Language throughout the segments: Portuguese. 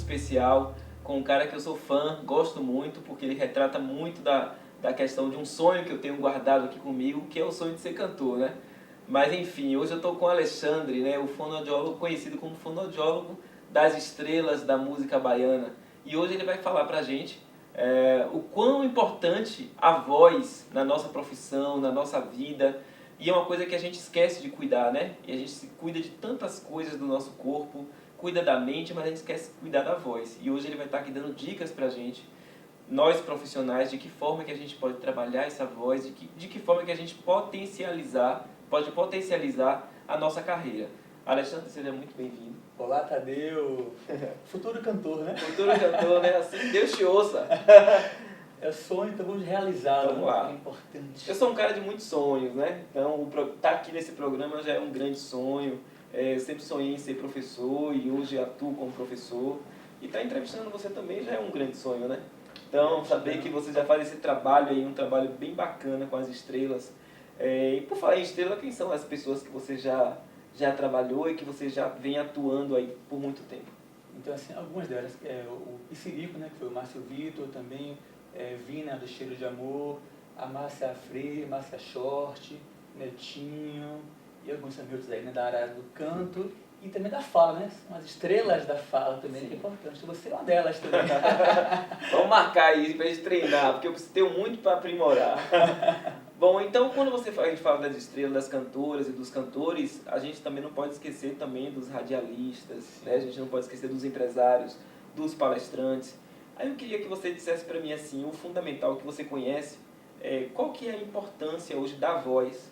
especial com um cara que eu sou fã, gosto muito, porque ele retrata muito da questão de um sonho que eu tenho guardado aqui comigo, que é o sonho de ser cantor, né? Mas enfim, hoje eu estou com o Alexandre, né, o fonoaudiólogo conhecido como fonoaudiólogo das estrelas da música baiana. E hoje ele vai falar pra gente o quão importante a voz na nossa profissão, na nossa vida. E é uma coisa que a gente esquece de cuidar, né? E a gente se cuida de tantas coisas do nosso corpo, cuida da mente, mas a gente esquece de cuidar da voz. E hoje ele vai estar aqui dando dicas pra gente, nós profissionais, de que forma que a gente pode trabalhar essa voz, de que forma que a gente pode potencializar a nossa carreira. Alexandre, seja muito bem-vindo. Olá, Tadeu. Futuro cantor, né? Futuro cantor, né? Assim Deus te ouça. É sonho, então vamos realizá-lo. Vamos lá. É importante. Eu sou um cara de muitos sonhos, né? Então, estar aqui nesse programa já é um grande sonho. Eu sempre sonhei em ser professor e hoje atuo como professor. E estar entrevistando você também já é um grande sonho, né? Então, saber que você já faz esse trabalho aí, um trabalho bem bacana com as estrelas. E por falar em estrela, quem são as pessoas que você já trabalhou e que você já vem atuando aí por muito tempo? Então, assim, algumas delas, o Piscirico, né, que foi o Márcio Vitor, também, Vina do Cheiro de Amor, a Márcia Freire, Márcia Short, Netinho, e alguns amigos aí, né, da área do canto e também da fala, né? São as estrelas da fala também, que é importante. Você é uma delas também. Vamos marcar aí pra gente treinar, porque eu tenho muito para aprimorar. Bom, então quando a gente fala das estrelas, das cantoras e dos cantores, a gente também não pode esquecer também dos radialistas, né? A gente não pode esquecer dos empresários, dos palestrantes. Aí eu queria que você dissesse para mim assim, o fundamental que você conhece, qual que é a importância hoje da voz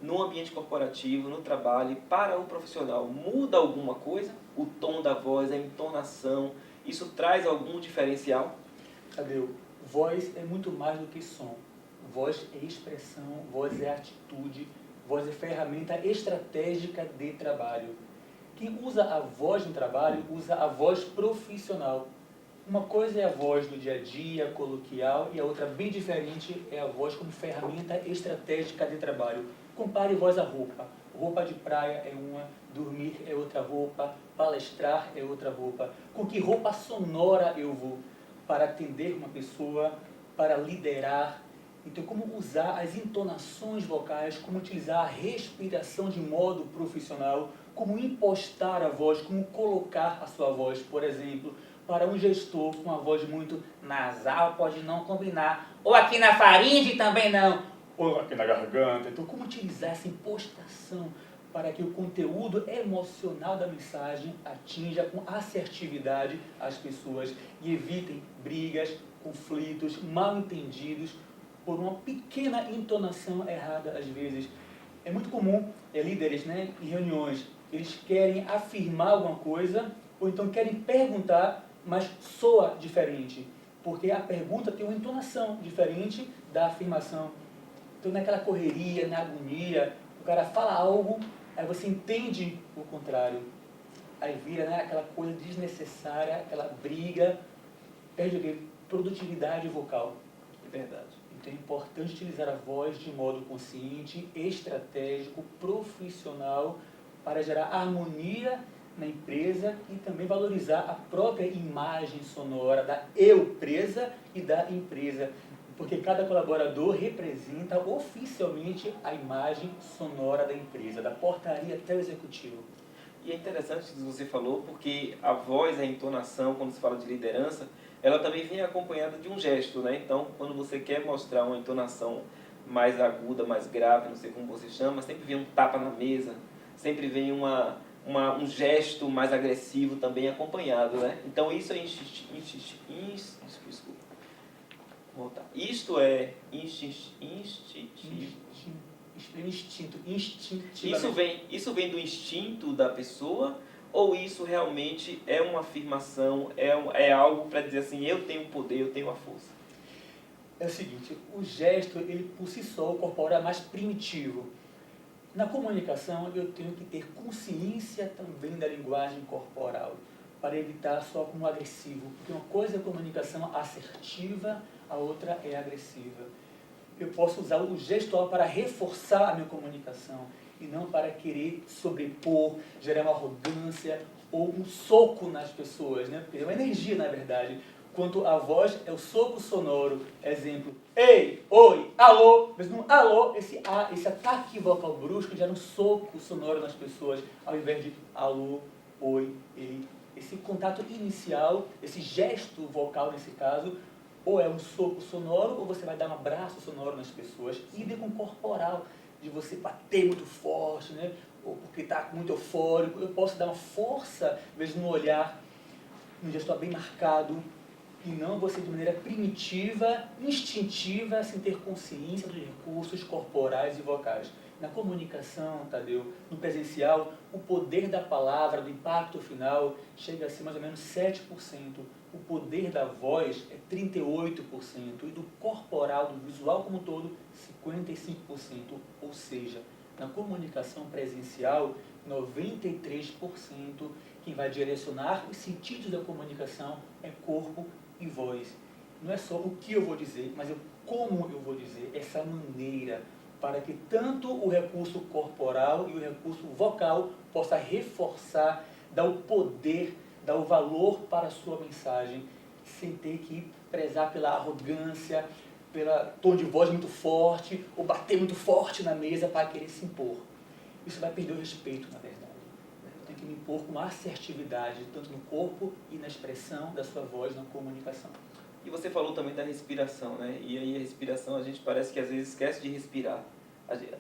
no ambiente corporativo, no trabalho, para o profissional. Muda alguma coisa? O tom da voz, a entonação, isso traz algum diferencial? Tadeu, voz é muito mais do que som. Voz é expressão, voz é atitude, voz é ferramenta estratégica de trabalho. Quem usa a voz no trabalho, usa a voz profissional. Uma coisa é a voz do dia a dia, coloquial, e a outra, bem diferente, é a voz como ferramenta estratégica de trabalho. Compare voz à roupa. Roupa de praia é uma, dormir é outra roupa, palestrar é outra roupa. Com que roupa sonora eu vou para atender uma pessoa, para liderar? Então, como usar as entonações vocais, como utilizar a respiração de modo profissional, como impostar a voz, como colocar a sua voz, por exemplo, para um gestor com uma voz muito nasal pode não combinar, ou aqui na faringe também não, ou aqui na garganta. Então, como utilizar essa impostação para que o conteúdo emocional da mensagem atinja com assertividade as pessoas e evitem brigas, conflitos, mal-entendidos por uma pequena entonação errada às vezes. É muito comum líderes, né, em reuniões, eles querem afirmar alguma coisa ou então querem perguntar, mas soa diferente, porque a pergunta tem uma entonação diferente da afirmação. Então, naquela correria, na agonia, o cara fala algo, aí você entende o contrário. Aí vira, né, aquela coisa desnecessária, aquela briga, perde a produtividade vocal. É verdade. Então é importante utilizar a voz de modo consciente, estratégico, profissional, para gerar harmonia na empresa e também valorizar a própria imagem sonora da eu-presa e da empresa. Porque cada colaborador representa oficialmente a imagem sonora da empresa, da portaria até o executivo. E é interessante o que você falou, porque a voz, a entonação, quando se fala de liderança, ela também vem acompanhada de um gesto, né? Então, quando você quer mostrar uma entonação mais aguda, mais grave, não sei como você chama, sempre vem um tapa na mesa, sempre vem um gesto mais agressivo também acompanhado, né? Então, isso é desculpa. Voltar. Isto é instintivo. Isso vem do instinto da pessoa, ou isso realmente é uma afirmação, é algo para dizer assim, eu tenho poder, eu tenho a força? É o seguinte, o gesto, ele por si só, o corpóreo é mais primitivo. Na comunicação, eu tenho que ter consciência também da linguagem corporal, para evitar só como agressivo. Porque uma coisa é a comunicação assertiva, a outra é agressiva. Eu posso usar o gestual para reforçar a minha comunicação e não para querer sobrepor, gerar uma arrogância ou um soco nas pessoas, né? Porque é uma energia, na verdade. Quanto a voz é o soco sonoro. Exemplo, ei, oi, alô. Mas no alô, esse ataque vocal brusco gera um soco sonoro nas pessoas, ao invés de alô, oi, ei. Esse contato inicial, esse gesto vocal nesse caso, ou é um soco sonoro, ou você vai dar um abraço sonoro nas pessoas. Idem com corporal, de você bater muito forte, né? Ou porque está muito eufórico. Eu posso dar uma força, vejo no olhar, um gesto bem marcado, e não você de maneira primitiva, instintiva, sem ter consciência dos recursos corporais e vocais. Na comunicação, Tadeu, no presencial, o poder da palavra, do impacto final, chega a ser mais ou menos 7%. O poder da voz é 38%. E do corporal, do visual como um todo, 55%. Ou seja, na comunicação presencial, 93%, quem vai direcionar os sentidos da comunicação é corpo e voz. Não é só o que eu vou dizer, mas como eu vou dizer, essa maneira, para que tanto o recurso corporal e o recurso vocal possa reforçar, dar o poder, dar o valor para a sua mensagem, sem ter que prezar pela arrogância, pela tom de voz muito forte, ou bater muito forte na mesa para querer se impor. Isso vai perder o respeito, na verdade. Eu tenho que me impor com assertividade, tanto no corpo e na expressão da sua voz na comunicação. E você falou também da respiração, né? E aí a respiração, a gente parece que às vezes esquece de respirar.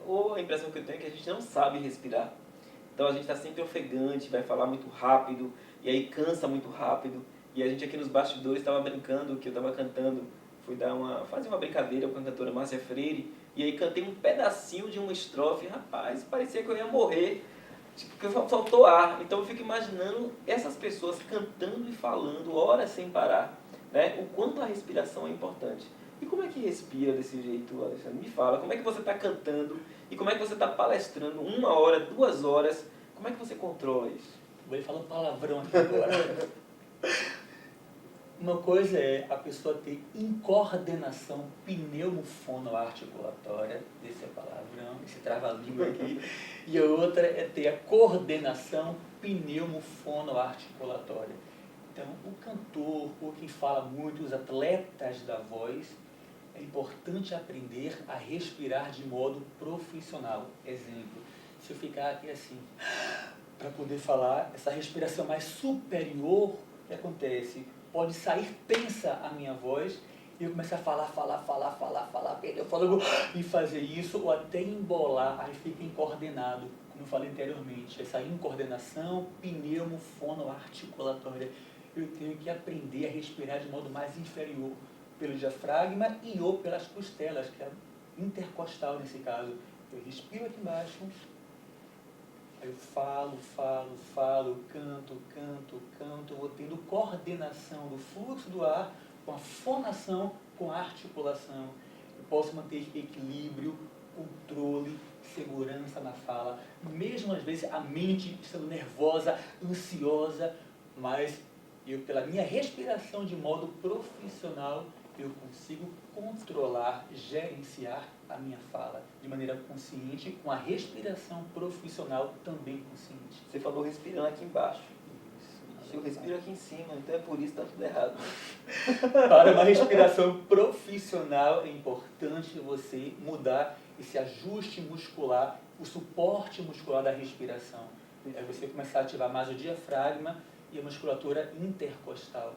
Ou a impressão que eu tenho é que a gente não sabe respirar. Então a gente está sempre ofegante, vai falar muito rápido, e aí cansa muito rápido. E a gente aqui nos bastidores estava brincando, que eu estava cantando, fazer uma brincadeira com a cantora Márcia Freire, e aí cantei um pedacinho de uma estrofe, rapaz, parecia que eu ia morrer, tipo, que faltou ar. Então eu fico imaginando essas pessoas cantando e falando horas sem parar, né? O quanto a respiração é importante. E como é que respira desse jeito, Alexandre? Me fala, como é que você está cantando e como é que você está palestrando 1 hora, 2 horas? Como é que você controla isso? Vou falar um palavrão aqui agora. Uma coisa é a pessoa ter incoordenação pneumofonoarticulatória, esse é palavrão, esse trava-língua aqui, e a outra é ter a coordenação pneumofonoarticulatória. Então, o cantor, ou quem fala muito, os atletas da voz, é importante aprender a respirar de modo profissional. Exemplo, se eu ficar aqui assim, para poder falar, essa respiração mais superior, o que acontece? Pode sair tensa a minha voz e eu começar a falar, perder o fôlego e fazer isso, ou até embolar, aí fica incoordenado, como eu falei anteriormente. Essa incoordenação pneumofonoarticulatória. Eu tenho que aprender a respirar de modo mais inferior, pelo diafragma e ou pelas costelas, que é intercostal nesse caso. Eu respiro aqui embaixo, aí eu falo, canto, vou tendo coordenação do fluxo do ar com a fonação, com a articulação. Eu posso manter equilíbrio, controle, segurança na fala, mesmo às vezes a mente estando nervosa, ansiosa, mas eu, pela minha respiração de modo profissional, eu consigo controlar, gerenciar a minha fala de maneira consciente, com a respiração profissional também consciente. Você falou respirando aqui embaixo. Isso. Eu respiro aqui em cima, então é por isso que está tudo errado. Para uma respiração profissional é importante você mudar esse ajuste muscular, o suporte muscular da respiração. É você começar a ativar mais o diafragma e a musculatura intercostal,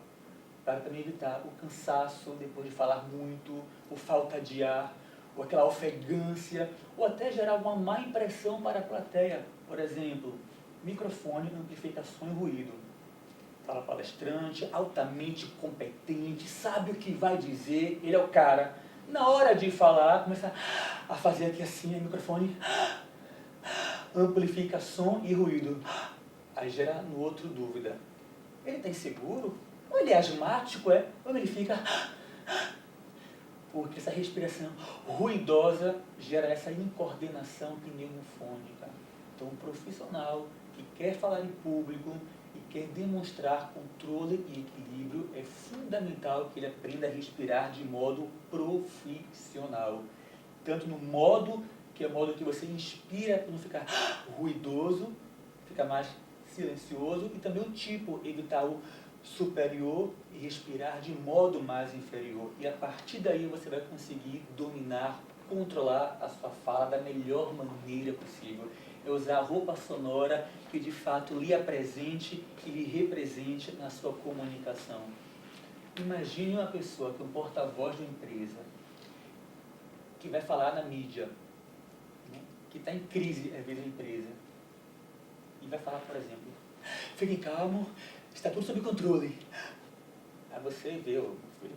para também evitar o cansaço depois de falar muito, ou falta de ar, ou aquela ofegância, ou até gerar uma má impressão para a plateia. Por exemplo, microfone, amplificação e ruído. Fala palestrante, altamente competente, sabe o que vai dizer, ele é o cara. Na hora de falar, começa a fazer aqui assim, o microfone, amplifica som e ruído. Aí gera no outro dúvida. Ele está inseguro? Ou ele é asmático, ou ele fica... Porque essa respiração ruidosa gera essa incoordenação pneumofônica. Então, um profissional que quer falar em público e quer demonstrar controle e equilíbrio, é fundamental que ele aprenda a respirar de modo profissional. Tanto no modo, que é o modo que você inspira para não ficar ruidoso, fica mais silencioso, e também o tipo, evitar o superior e respirar de modo mais inferior. E a partir daí você vai conseguir dominar, controlar a sua fala da melhor maneira possível. É usar a roupa sonora que de fato lhe apresente e lhe represente na sua comunicação. Imagine uma pessoa que é um porta-voz de uma empresa, que vai falar na mídia, né, que está em crise, às vezes, a empresa, e vai falar, por exemplo, fiquem calmo, está tudo sob controle. Aí você vê,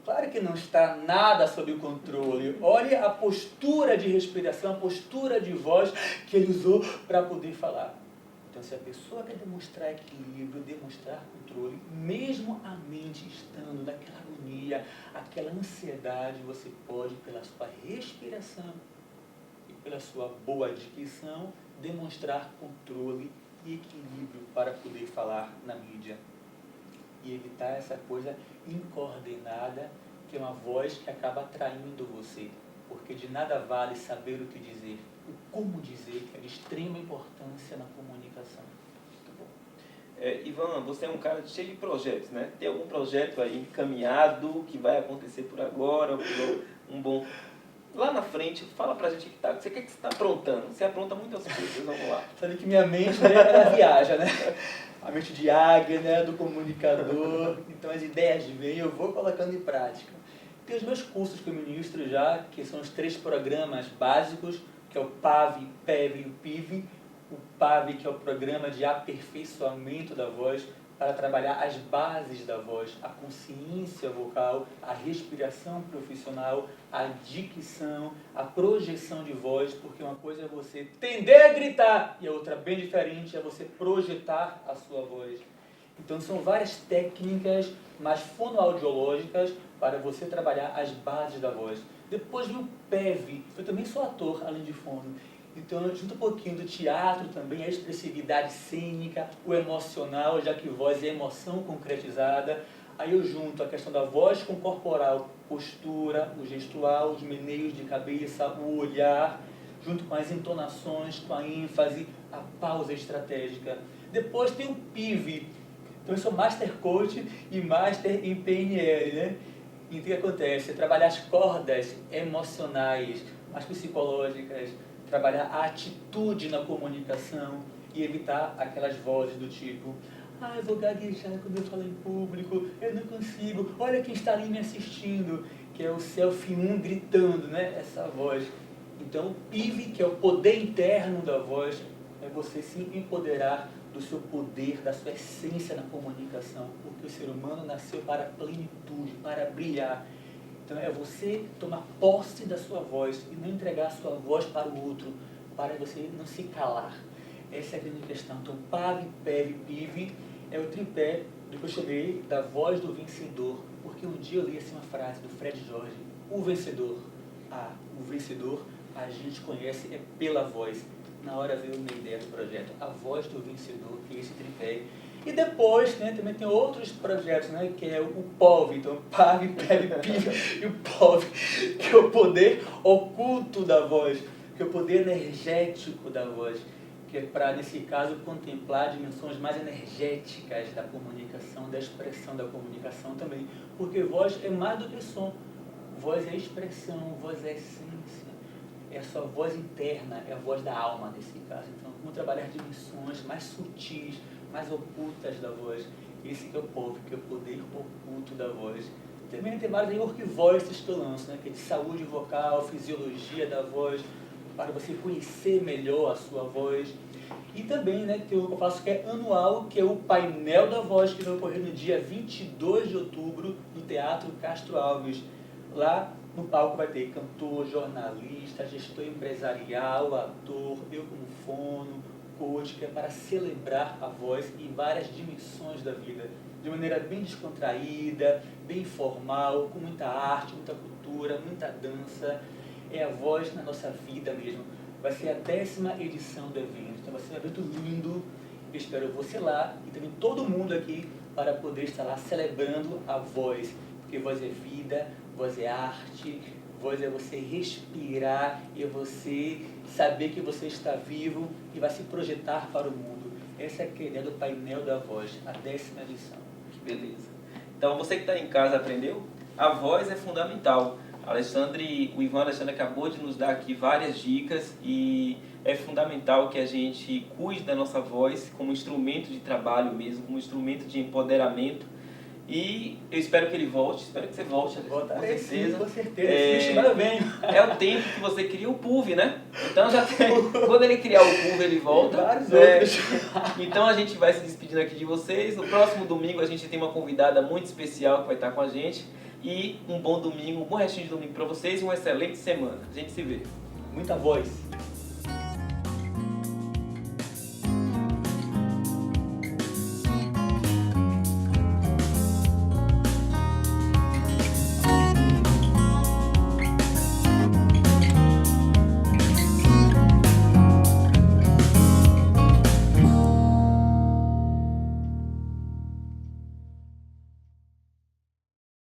claro que não está nada sob controle. Olhe a postura de respiração, a postura de voz que ele usou para poder falar. Então, se a pessoa quer demonstrar equilíbrio, demonstrar controle, mesmo a mente estando naquela agonia, aquela ansiedade, você pode, pela sua respiração e pela sua boa dicção, demonstrar controle e equilíbrio para poder falar na mídia. E evitar essa coisa incoordenada, que é uma voz que acaba atraindo você. Porque de nada vale saber o que dizer, o como dizer, que é de extrema importância na comunicação. Muito bom. Ivan, você é um cara cheio de projetos, né? Tem algum projeto aí encaminhado que vai acontecer por agora, um bom... Lá na frente, fala pra gente o que você quer que você está aprontando. Você apronta muitas coisas, vamos lá. Sabe que minha mente, né, ela viaja, né? A mente de águia, né, do comunicador. Então as ideias vêm e eu vou colocando em prática. Tem os meus cursos que eu ministro já, que são os 3 programas básicos, que é o PAV, PEV e o PIV. O PAV, que é o programa de aperfeiçoamento da voz, para trabalhar as bases da voz, a consciência vocal, a respiração profissional, a dicção, a projeção de voz, porque uma coisa é você tender a gritar e a outra, bem diferente, é você projetar a sua voz. Então são várias técnicas mais fonoaudiológicas para você trabalhar as bases da voz. Depois vem o PEV, eu também sou ator, além de fono. Então, eu junto um pouquinho do teatro também, a expressividade cênica, o emocional, já que voz é emoção concretizada. Aí eu junto a questão da voz com o corporal, postura, o gestual, os meneios de cabeça, o olhar, junto com as entonações, com a ênfase, a pausa estratégica. Depois tem o PIV. Então, eu sou Master Coach e Master em PNL, né? E o que acontece? Trabalhar as cordas emocionais, as psicológicas, trabalhar a atitude na comunicação e evitar aquelas vozes do tipo: eu vou gaguejar quando eu falo em público, eu não consigo, olha quem está ali me assistindo, que é o selfie 1 gritando, né? Essa voz. Então, o PIV, que é o poder interno da voz, é você se empoderar do seu poder, da sua essência na comunicação, porque o ser humano nasceu para a plenitude, para brilhar. Então é você tomar posse da sua voz e não entregar a sua voz para o outro, para você não se calar. Essa é a grande questão. Então PAV, PEV, PIV é o tripé do que eu chamei da voz do vencedor. Porque um dia eu li assim uma frase do Fred Jorge: o vencedor. O vencedor a gente conhece é pela voz. Na hora veio uma ideia do projeto, a voz do vencedor, que é esse tripé. E depois, né, também tem outros projetos, né, que é o POV, então PAV, PEV, PIV e o POV, que é o poder oculto da voz, que é o poder energético da voz, que é para, nesse caso, contemplar dimensões mais energéticas da comunicação, da expressão da comunicação também, porque voz é mais do que som, voz é expressão, voz é essência, é a sua voz interna, é a voz da alma nesse caso. Então, como trabalhar dimensões mais sutis, mais ocultas da voz. Esse que é o POV, que é o poder oculto da voz. Também tem vários work-voices que eu lanço, né, que é de saúde vocal, fisiologia da voz, para você conhecer melhor a sua voz. E também, né, tem o que eu faço que é anual, que é o painel da voz, que vai ocorrer no dia 22 de outubro, no Teatro Castro Alves. Lá no palco vai ter cantor, jornalista, gestor empresarial, ator, eu como fono, coach, que é para celebrar a voz em várias dimensões da vida, de maneira bem descontraída, bem informal, com muita arte, muita cultura, muita dança. É a voz na nossa vida mesmo. Vai ser a 10ª edição do evento, então vai ser um evento lindo. Eu espero você lá e também todo mundo aqui para poder estar lá celebrando a voz, porque voz é vida, voz é arte, voz é você respirar, é você saber que você está vivo e vai se projetar para o mundo. Essa é a ideia do painel da voz, a 10ª lição. Que beleza. Então, você que está em casa aprendeu? A voz é fundamental. O Ivan Alexandre acabou de nos dar aqui várias dicas e é fundamental que a gente cuide da nossa voz como instrumento de trabalho mesmo, como instrumento de empoderamento. E eu espero que ele volte, espero que você volte, Voltarei, com certeza. sim, com certeza. É o tempo que você cria o PUV, né? Então já tem, quando ele criar o PUV, ele volta. Vários outros. Então a gente vai se despedindo aqui de vocês. No próximo domingo a gente tem uma convidada muito especial que vai estar com a gente. E um bom domingo, um bom restinho de domingo para vocês e uma excelente semana. A gente se vê. Muita voz.